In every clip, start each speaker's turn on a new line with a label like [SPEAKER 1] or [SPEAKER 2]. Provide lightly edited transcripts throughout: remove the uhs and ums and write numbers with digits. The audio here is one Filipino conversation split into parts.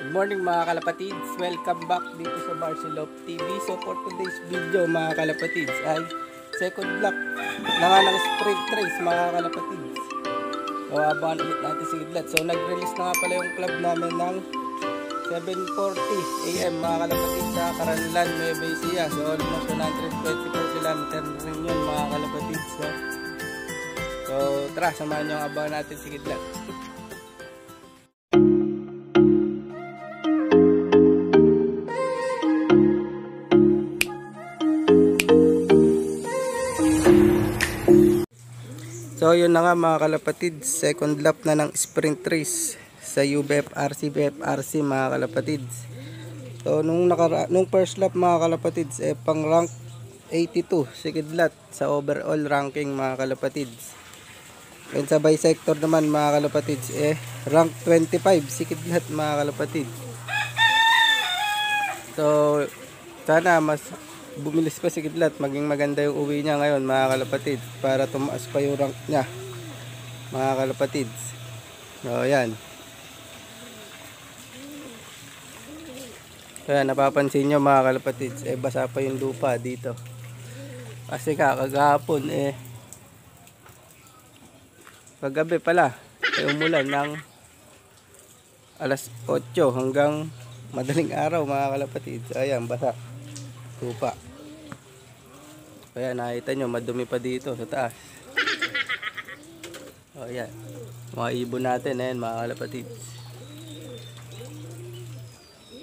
[SPEAKER 1] Good morning mga kalapatids, welcome back dito sa Barcelop TV. So for today's video mga kalapatids ay second block na nga ng sprint race mga kalapatids. So abangan ulit natin si Kidlat. So nag-release na nga pala yung club namin ng 7:40 AM mga kalapatids sa Caranlan, Nueva Ecija. So almost 124 km rin yun mga kalapatids. So tara, samahan nyo, abangan natin si Kidlat. So yun na nga mga kalapatids, second lap na ng sprint race sa UBFRC, BFRC mga kalapatids. So nung first lap mga kalapatids pang rank 82 si Kidlat sa overall ranking mga kalapatids. And sa bisector naman mga kalapatids rank 25 si Kidlat mga kalapatids. So sana mas bumilis pa si Kidlat, maging maganda yung uwi niya ngayon mga kalapatids para tumaas pa yung rank niya mga kalapatids. So yan. Kaya napapansin nyo mga kalapatids basa pa yung lupa dito kasi kagahapon kagabi pala umulan ng alas 8 hanggang madaling araw mga kalapatids. Ayan, basa lupa. Kaya nakita nyo madumi pa dito sa taas. O yan, mga ibon natin ayan mga kalapatids.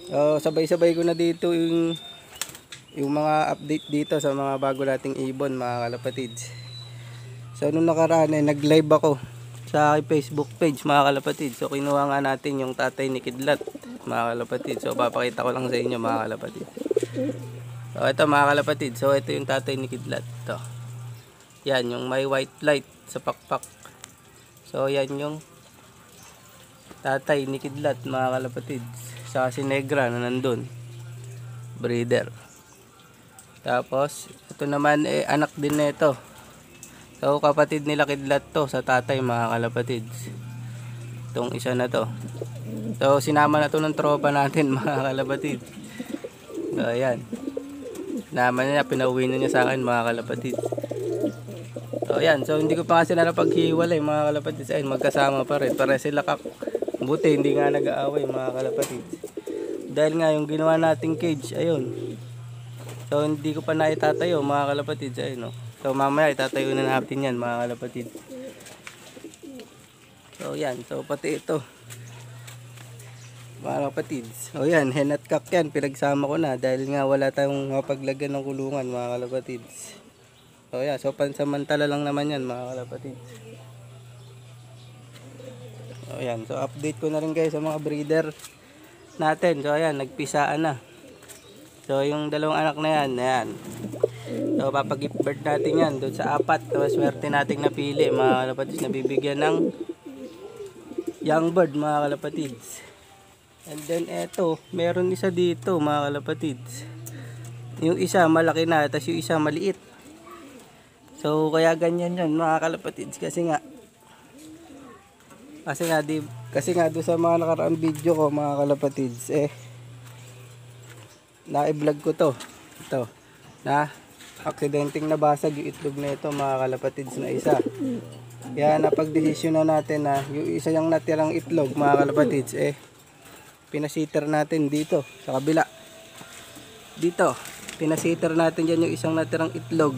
[SPEAKER 1] So sabay-sabay ko na dito yung mga update dito sa mga bago nating ibon mga kalapatids. So nung nakaraan nag-live ako sa Facebook page mga kalapatids. So kinuha nga natin yung tatay ni Kidlat mga kalapatids. So papakita ko lang sa inyo mga kalapatids. So ito mga kalapatid, so ito yung tatay ni Kidlat. Ito. Yan yung may white light sa pakpak. So yan yung tatay ni Kidlat mga kalapatid. Sa si Negra na nandun, breeder. Tapos ito naman anak din nito. So kapatid nila Kidlat to sa tatay mga kalapatid. Itong isa na to. So sinama na to ng tropa natin mga kalapatid. So yan, naman niya, pinauwi na niya sa akin mga kalapatid. So yan, so hindi ko pa kasi napaghiwalay mga kalapatid. Ayun, magkasama pa rin para sila buti hindi nga nag-aaway mga kalapatid. Dahil nga yung ginawa nating cage, ayun. So hindi ko pa naitatayo mga kalapatid. Ayun, no? So mamaya itatayo na natin yan mga kalapatid. So yan, so pati ito mga kapatids. O yan, hen at kak yan, pinagsama ko na dahil nga wala tayong mapaglagyan ng kulungan mga kalapatids. So yan, so pansamantala lang naman yan mga kalapatids. So yan, so update ko na rin guys sa mga breeder natin. So ayan, nagpisaan na. So yung dalawang anak na yan, ayan. So papag-gift bird natin yan doon sa apat. So swerte nating napili mga kalapatids, nabibigyan ng young bird mga kalapatids. And then eto, meron isa dito mga kalapatids. Yung isa malaki na, tapos yung isa maliit. So kaya ganyan yan mga kalapatids kasi nga doon sa mga nakaraang video ko mga kalapatids na-vlog ko to. Ito, na aksidenteng nabasag yung itlog na ito mga kalapatids na isa. Kaya napagdesisyon na natin na yung isa yung natirang itlog mga kalapatids pinasiter natin dito sa kabila. Dito pinasiter natin dyan yung isang natirang itlog,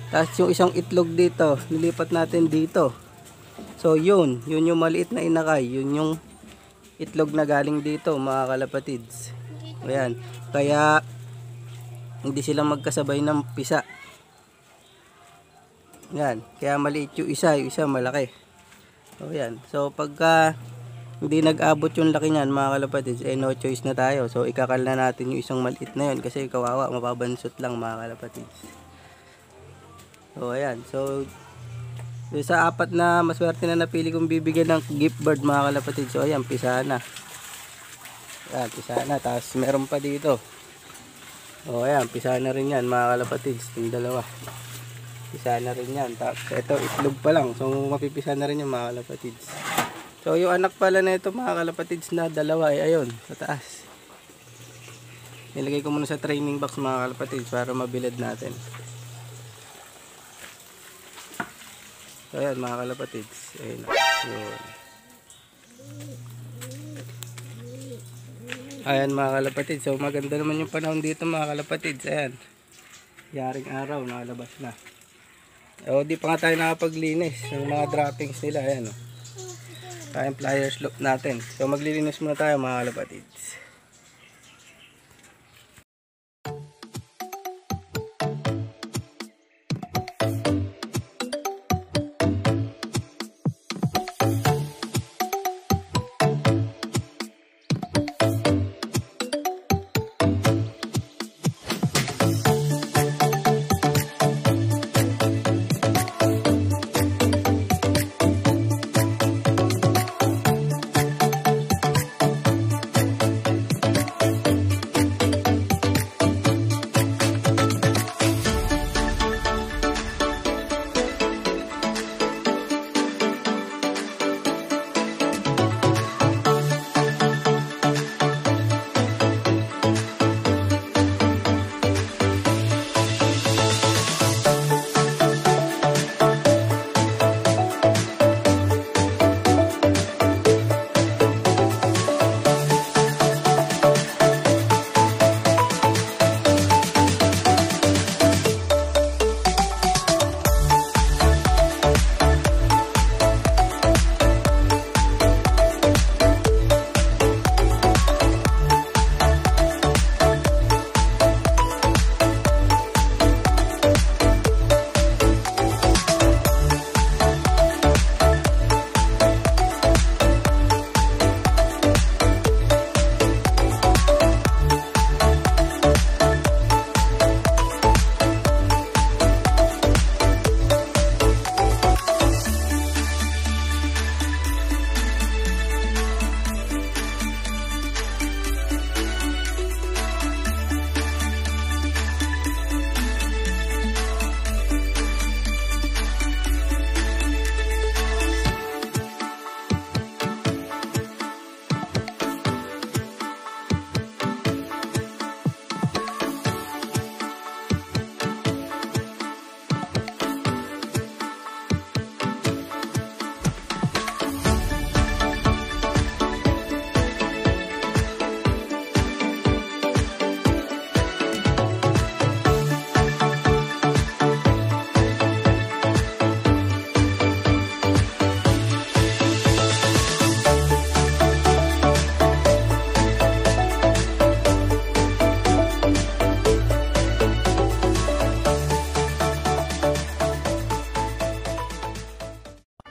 [SPEAKER 1] tapos yung isang itlog dito nilipat natin dito. So yun yung maliit na inakay, yun yung itlog na galing dito mga kalapatids. Ayan, kaya hindi sila magkasabay ng pisa. Yan, kaya maliit yung isa malaki. So yan, so pagka hindi nag-abot yung laki niyan mga kalapatids no choice na tayo. So ikakal na natin yung isang maliit na yun kasi kawawa, mapabansot lang mga kalapatids. So ayan, so sa apat na maswerte na napili kong bibigyan ng gift bird mga kalapatids. So ayan, pisa na. Ayan, pisa na, tapos meron pa dito. O ayan, pisa na rin yan mga kalapatids, yung dalawa. Pisa na rin yan. Tapos ito itlog pa lang, so mapipisa na rin yung mga kalapatids. So yung anak pala na ito mga kalapatids na dalawa ay ayun sa taas. Nilagay ko muna sa training box mga kalapatids para mabilad natin. So ayan mga kalapatids. Ayun. Yun. Ayan mga kalapatids. So maganda naman yung panahon dito mga kalapatids. Ayan. Yaring araw nakalabas na. O di pa nga tayo nakapaglinis ng mga droppings nila. Ayan o. Tayong pliers loop natin. So maglilinis muna tayo mga kalapatids.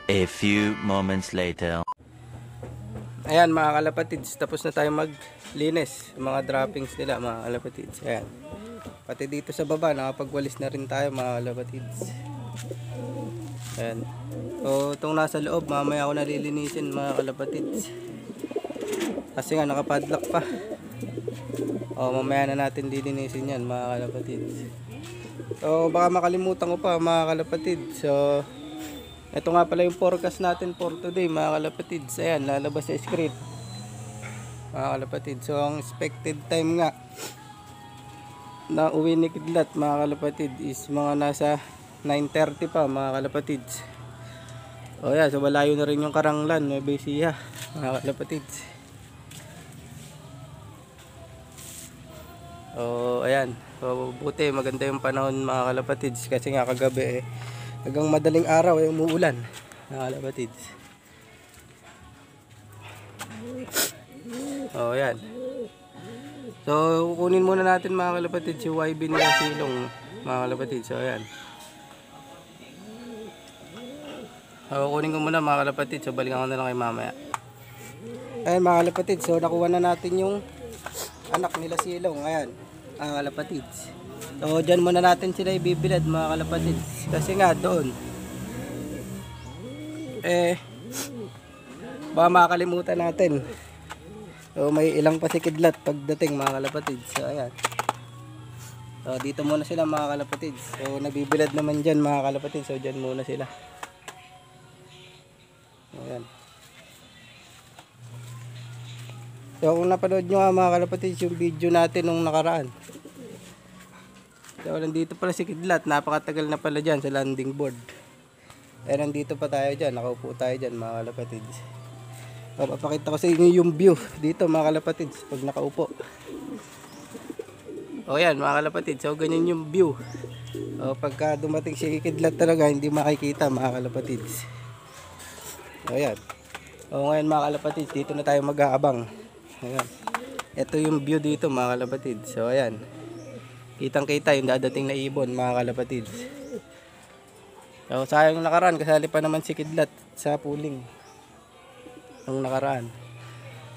[SPEAKER 2] A few moments later.
[SPEAKER 1] Ayan mga kalapatids, tapos na tayo maglinis mga droppings nila mga kalapatids. Ayan. Pati dito sa baba nakapagwalis na rin tayo mga kalapatids. Ayan. So itong nasa loob mamaya ako nalilinisin mga kalapatids. Kasi nga nakapadlock pa. O mamaya na natin lilinisin yan mga kalapatids. So baka makalimutan ko pa mga kalapatids. So ito nga pala yung forecast natin for today mga kalapatids. Ayan, lalabas sa screen mga kalapatids. So ang expected time nga na uwi ni Kidlat mga kalapatids is mga nasa 9:30 pa mga kalapatids. O yan, so malayo na rin yung Karanglan, Nueva Ecija mga kalapatids. O ayan, so buti maganda yung panahon mga kalapatids kasi nga kagabi hanggang madaling araw ay umuulan mga kalapatids. O yan. So kukunin muna natin mga kalapatids yung YB nila silong mga kalapatids. So ayan. So kukunin ko muna mga kalapatids. So balikan ko na lang kay mamaya. Ayan mga kalapatids. So nakuha na natin yung anak nila silong. Ayan mga kalapatids. So dyan muna natin sila ibibilad mga kalapatids. Kasi nga doon baka makakalimutan natin. So may ilang pa si Kidlat pagdating mga kalapatids. So ayan. So dito muna sila mga kalapatids. So nabibilad naman dyan mga kalapatids. So dyan muna sila. Ayan. So kung napanood nyo nga mga kalapatids yung video natin nung nakaraan. So nandito pala si Kidlat, napakatagal na pala dyan sa landing board. Eh nandito pa tayo dyan, nakaupo tayo dyan mga kalapatids. Papakita ko sa inyo yung view dito mga kalapatids pag nakaupo. O yan mga kalapatids, so ganyan yung view. O pagka dumating si Kidlat talaga hindi makikita mga kalapatids. O yan. O ngayon mga kalapatids, dito na tayo mag-aabang. Ayan. Ito yung view dito mga kalapatids. So ayan. Kitang kita yung dadating na ibon mga kalapatids. So sayang nakaraan, kasali pa naman si Kidlat sa pooling ang nakaraan.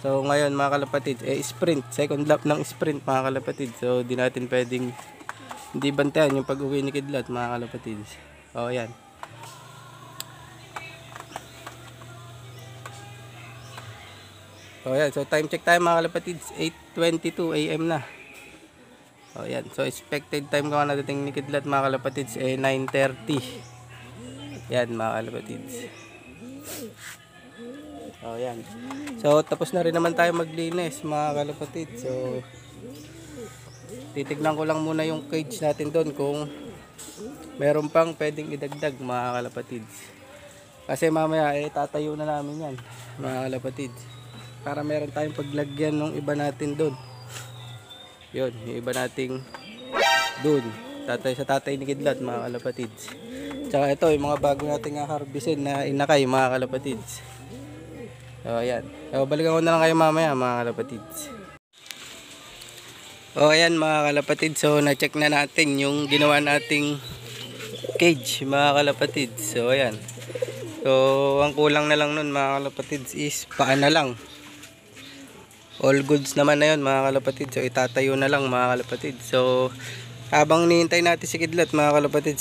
[SPEAKER 1] So ngayon mga kalapatids, sprint, second lap ng sprint mga kalapatids. So di natin pwedeng hindi bantayan yung pag-uwi ni Kidlat mga kalapatids. O ayan. O yan, so time check tayo mga kalapatids, 8:22 AM na. O yan, so expected time ko na dating ni Kidlat mga kalapatids 9:30. Yan mga kalapatids. O yan. So tapos na rin naman tayo maglinis mga kalapatids. So titignan ko lang muna yung cage natin doon kung meron pang pwedeng idagdag mga kalapatids. Kasi mamaya tatayo na namin yan mga kalapatids. Para meron tayong paglagyan ng iba natin doon. Yun, yung iba nating doon. Tatay ni Kidlat mga kalapatids. Tsaka ito, yung mga bago nating harvestin na inakay mga kalapatids. So ayan. So balikan ko na lang kayo mamaya mga kalapatids. O ayan mga kalapatids. So na-check na natin yung ginawa nating cage mga kalapatids. So ayan. So ang kulang na lang nun mga kalapatids is paan na lang. All goods naman na yun mga kalapatid. So itatayo na lang mga kalapatid. So habang nihintay natin si Kidlat mga kalapatid,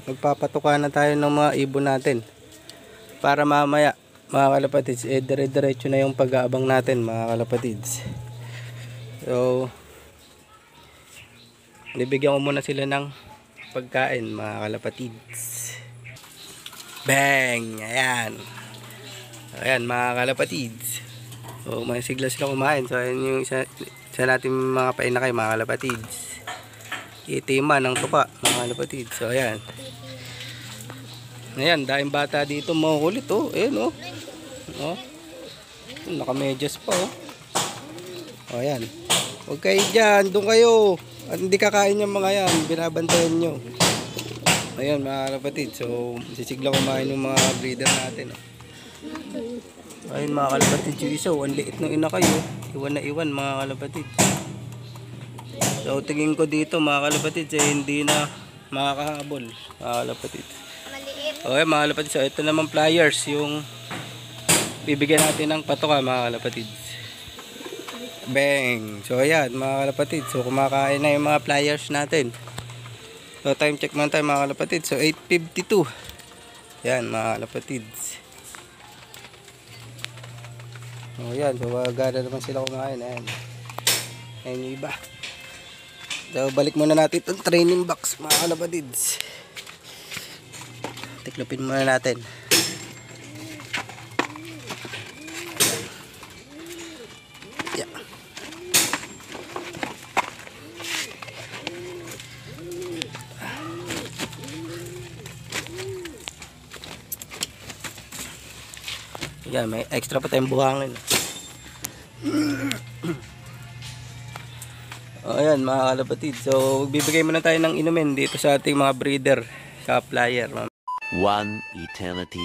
[SPEAKER 1] magpapatuka na tayo ng mga ibon natin. Para mamaya mga kalapatid, dire-diretso na yung pag-aabang natin mga kalapatid. So bibigyan ko muna sila ng pagkain mga kalapatid. Bang! Ayan. Ayan mga kalapatid. So may sigla sila kumain. So ayan yung isa natin mga painakay mga kalapatids. Itiman ng tuka mga kalapatids. So ayan. Ayan, daing bata dito makukulit oh. Ayan oh. Oh. Nakamedyas pa oh. Oh ayan. Huwag kayo dyan, doon kayo. At hindi kakain yung mga yan, binabantayan nyo. Ayan mga kalapatids. So sisigla kumain ng mga breeder natin oh. Ayun mga kalapatid yung isa, ang liit ng ina kayo. Iwan na iwan mga kalapatid. So tingin ko dito mga kalapatid hindi na makakahabol mga kalapatid. Okay mga kalapatid, so ito naman pliers yung bibigyan natin ng patoka mga kalapatid. Bang! So ayan mga kalapatid, so kumakain na yung mga pliers natin. So time check man tayo mga kalapatid, so 8:52. Yan mga kalapatid. O yan, so gana naman sila kumain. Ayan. Ayan yung iba. So balik muna natin itong training box mga kalapatids. Tiklopin muna natin. Yeah. Yan, may extra pa tayong buhangin. O ayan mga kalapatid. So bibigay muna tayo ng inumin dito sa ating mga breeder sa flyer.
[SPEAKER 2] One eternity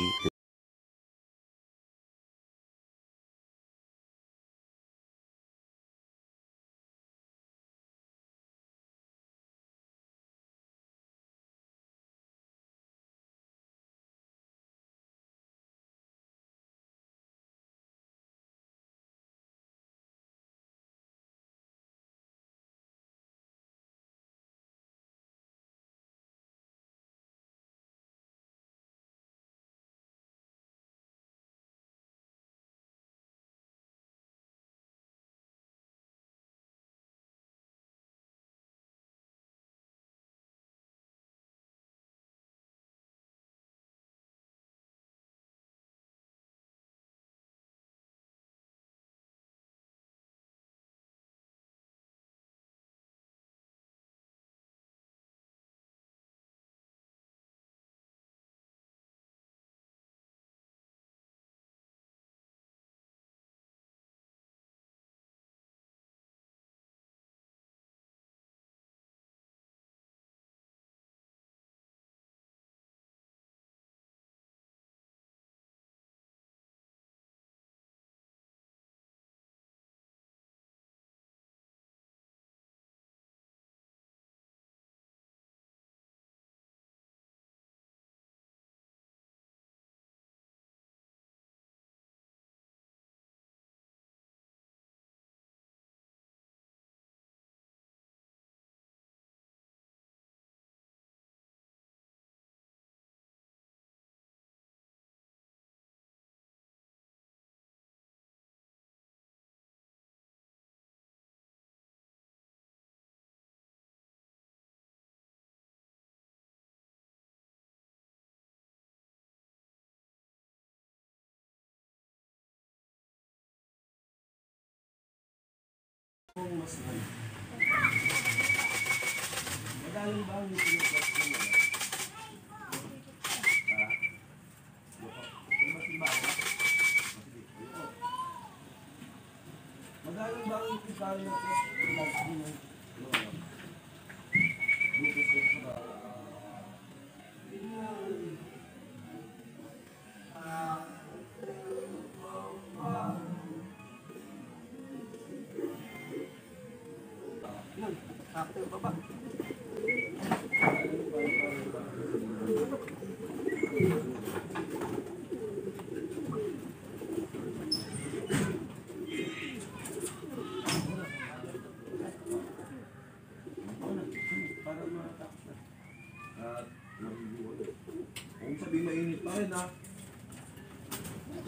[SPEAKER 3] Kung sabi mainit pa rin ha,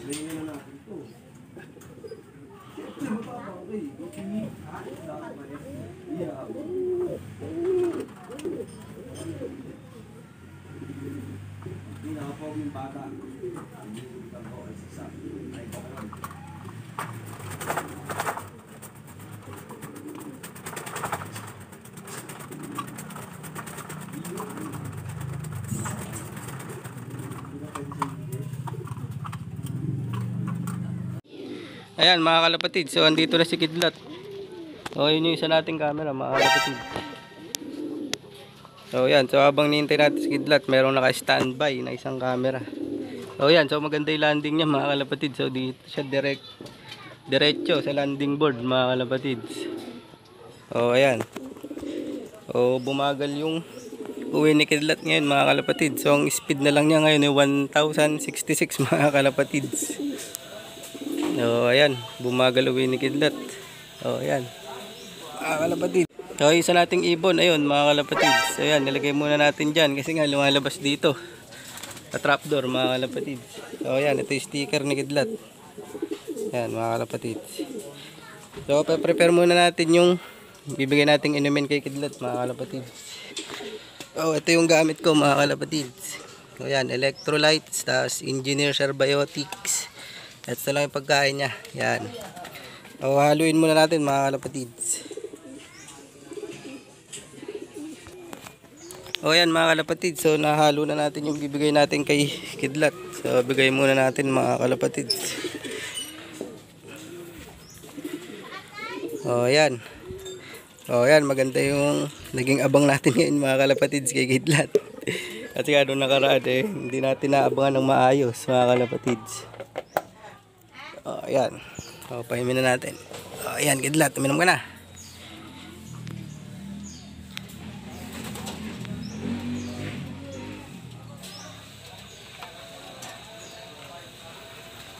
[SPEAKER 3] sabihin na natin ito. Siyempre mapapa, okay. Okay, ha? Dapat pa rin. Yeah. Hindi nakapag yung bata. Hindi ko ay sisa. Ay kapan.
[SPEAKER 1] Ayan mga kalapatid, so andito na si Kidlat. So yun yung isa nating camera mga kalapatid. So yan, so habang nihintay natin si Kidlat, merong naka-standby na isang camera. So yan, so maganda yung landing niya mga kalapatid. So dito siya diretso sa landing board mga kalapatid. So ayan. So bumagal yung uwi ni Kidlat ngayon mga kalapatid. So ang speed na lang niya ngayon ay 1066 mga kalapatid. So ayan, bumagal uwi ni Kidlat. So ayan, mga kalapatid. So isa nating ibon, ayun mga kalapatid. So ayan, nilagay muna natin dyan kasi nga lumalabas dito sa trapdoor mga kalapatid. So ayan, ito yung sticker ni Kidlat. Ayan mga kalapatid. So prepare muna natin yung bibigay nating inumin kay Kidlat mga kalapatid. So ito yung gamit ko mga kalapatid. So ayan, electrolytes, tas engineer Cerbiotics. Ito lang yung pagkain niya. Yan. O, haluin muna natin mga kalapatids. O yan mga kalapatids. So nahalo na natin yung bibigay natin kay Kidlat. So bigay muna natin mga kalapatids. O yan. O yan, maganda yung naging abang natin ngayon mga kalapatids kay Kidlat. Kasi nga doon nakaraan hindi natin naabangan ng maayos mga kalapatids. Oh, ayan. Oh, pahimin na natin. Oh, ayan, Kidlat, uminom ka na.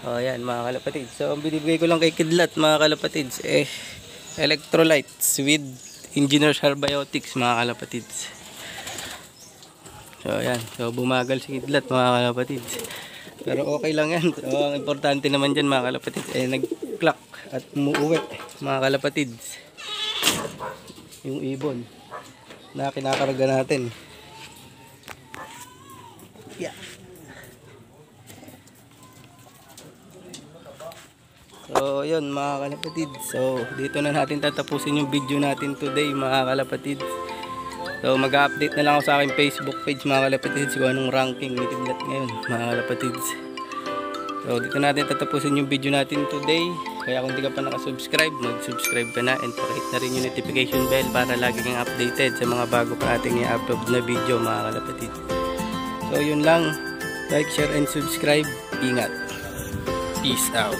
[SPEAKER 1] Oh, ayan, mga kalapatids. So, ang binibigay ko lang kay Kidlat, mga kalapatids, electrolytes with engineer Cerbiotics, mga kalapatids. So, ayan. So, bumagal si Kidlat, mga kalapatids. Pero okay lang yan. So, ang importante naman dyan mga kalapatids nag-clock at umuuwi mga kalapatids yung ibon na kinakarga natin. Yeah. So yun mga kalapatids. So dito na natin tatapusin yung video natin today mga kalapatids. So mag-update na lang ako sa aking Facebook page mga kalapatids kung anong ranking ni Kidlat ngayon mga kalapatids. So dito natin tatapusin yung video natin today. Kaya kung di ka pa nakasubscribe, mag-subscribe ka na and pakihit na rin yung notification bell para lagi kang updated sa mga bago pa ating i-upload na video mga kalapatids. So yun lang, like, share and subscribe. Ingat. Peace out.